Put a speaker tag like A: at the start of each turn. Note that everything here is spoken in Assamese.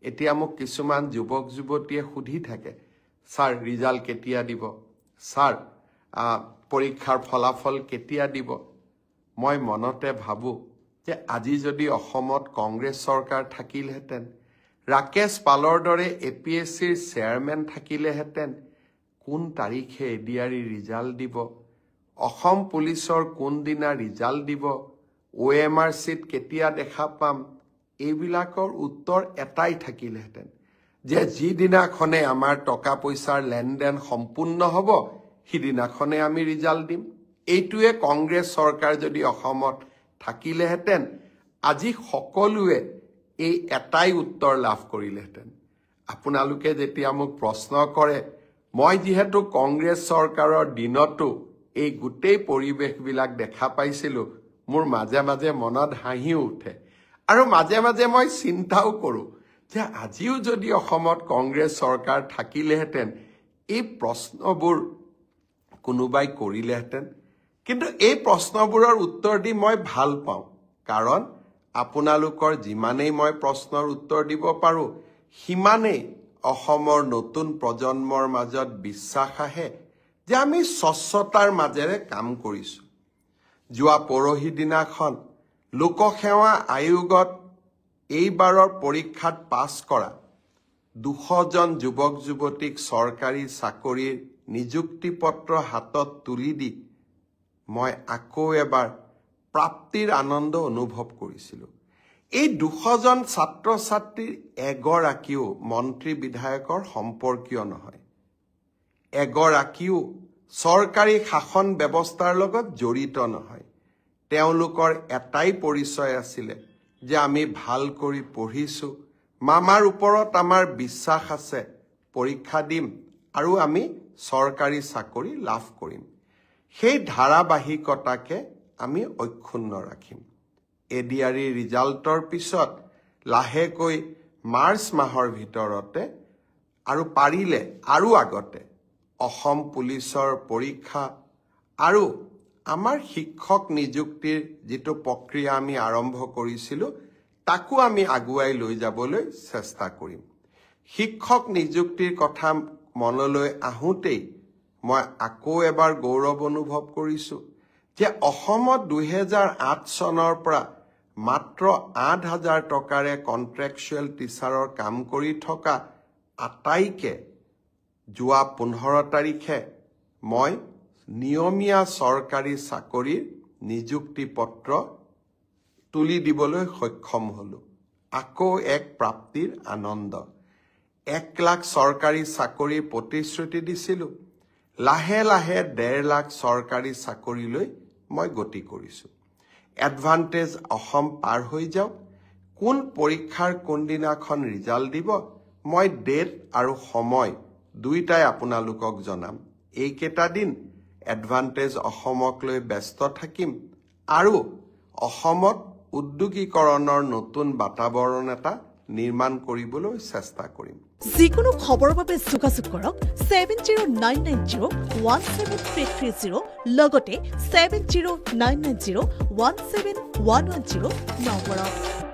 A: এতিয়া মোক কিছুমান যুৱক যুৱতীয়ে সুধি থাকে স্যাৰ ৰিজাল্ট কেতিয়া দিব স্যাৰ পৰীক্ষাৰ ফলাফল কেতিয়া দিব মই মনতে ভাবো যে আজি যদি অসমত কংগ্ৰেছ চৰকাৰ থাকিলহেঁতেন ৰাকেশ পালৰ দৰে এপিএছচিৰ চেয়াৰমেন থাকিলেহেঁতেন কোন তাৰিখে এডিআৰই ৰিজাল্ট দিব অসম পুলিচৰ কোন দিনা ৰিজাল্ট দিব OMR চিট কেতিয়া দেখা পাম এইবিলাকৰ উত্তৰ এটাই থাকিলহেঁতেন যে যিদিনাখনে আমাৰ টকা পইচাৰ লেনদেন সম্পূৰ্ণ হ'ব সিদিনাখনে আমি ৰিজাল্ট দিম এইটোৱে কংগ্ৰেছ চৰকাৰ যদি অসমত থাকিলেহেঁতেন আজি সকলোৱে এই এটাই উত্তৰ লাভ কৰিলেহেঁতেন আপোনালোকে যেতিয়া মোক প্ৰশ্ন কৰে মই যিহেতু কংগ্ৰেছ চৰকাৰৰ দিনতো এই গোটেই পৰিৱেশবিলাক দেখা পাইছিলোঁ মোৰ মাজে মাজে মনত হাঁহি উঠে আৰু মাজে মাজে মই চিন্তাও কৰোঁ যে আজিও যদি অসমত কংগ্ৰেছ চৰকাৰ থাকিলেহেঁতেন এই প্ৰশ্নবোৰ কোনোবাই কৰিলেহেঁতেন কিন্তু এই প্ৰশ্নবোৰৰ উত্তৰ দি মই ভাল পাওঁ কাৰণ আপোনালোকৰ যিমানেই মই প্ৰশ্নৰ উত্তৰ দিব পাৰোঁ সিমানেই অসমৰ নতুন প্ৰজন্মৰ মাজত বিশ্বাস আহে যে আমি স্বচ্ছতাৰ মাজেৰে কাম কৰিছোঁ যোৱা পৰহি দিনাখন লোকসেৱা আয়োগত এইবাৰৰ পৰীক্ষাত পাছ কৰা 200 জন যুৱক যুৱতীক চৰকাৰী চাকৰিৰ নিযুক্তি পত্ৰ হাতত তুলি দি মই আকৌ এবাৰ প্ৰাপ্তিৰ আনন্দ অনুভৱ কৰিছিলোঁ এই 200 জন ছাত্ৰ ছাত্ৰীৰ এগৰাকীও মন্ত্ৰী বিধায়কৰ সম্পৰ্কীয় নহয় এগৰাকীও চৰকাৰী শাসন ব্যৱস্থাৰ লগত জড়িত নহয় তেওঁলোকৰ এটাই পৰিচয় আছিল যে আমি ভাল কৰি পঢ়িছোঁ মামাৰ ওপৰত আমাৰ বিশ্বাস আছে পৰীক্ষা দিম আৰু আমি চৰকাৰী চাকৰি লাভ কৰিম সেই ধাৰাবাহিকতাকে আমি অক্ষুণ্ণ ৰাখিম এডিআৰই ৰিজাল্টৰ পিছত লাহেকৈ মাৰ্চ মাহৰ ভিতৰতে আৰু পাৰিলে আৰু আগতে অসম পুলিচৰ পৰীক্ষা আৰু আমাৰ শিক্ষক নিযুক্তিৰ যিটো প্ৰক্ৰিয়া আমি আৰম্ভ কৰিছিলোঁ তাকো আমি আগুৱাই লৈ যাবলৈ চেষ্টা কৰিম শিক্ষক নিযুক্তিৰ কথা মনলৈ আহোঁতেই মই আকৌ এবাৰ গৌৰৱ অনুভৱ কৰিছোঁ যে অসমত 2008 চনৰ পৰা মাত্ৰ 8,000 টকাৰে কন্ট্ৰেকচুৱেল টিচাৰৰ কাম কৰি থকা আটাইকে যোৱা 15 তাৰিখে মই নিয়মীয়া চৰকাৰী চাকৰিৰ নিযুক্তি পত্ৰ তুলি দিবলৈ সক্ষম হলো আকৌ এক প্ৰাপ্তিৰ আনন্দ 1 লাখ চৰকাৰী চাকৰিৰ প্ৰতিশ্ৰুতি দিছিলোঁ লাহে লাহে 1.5 লাখ চৰকাৰী চাকৰিলৈ মই গতি কৰিছোঁ এডভান্টেজ অসম পাৰ হৈ যাওক কোন পৰীক্ষাৰ কোনদিনাখন ৰিজাল্ট দিব মই ডেট আৰু সময় দুইটাই আপোনালোকক জনাম এইকেইটা দিন এডভান্টেজ অসমক লৈ ব্যস্ত থাকিম আৰু অসমত উদ্যোগীকৰণৰ নতুন বাতাবৰণ এটা নিৰ্মাণ কৰিবলৈ চেষ্টা কৰিম
B: যিকোনো খবৰৰ বাবে যোগাযোগ কৰক 7099017330 লগতে 7099017110 নম্বৰত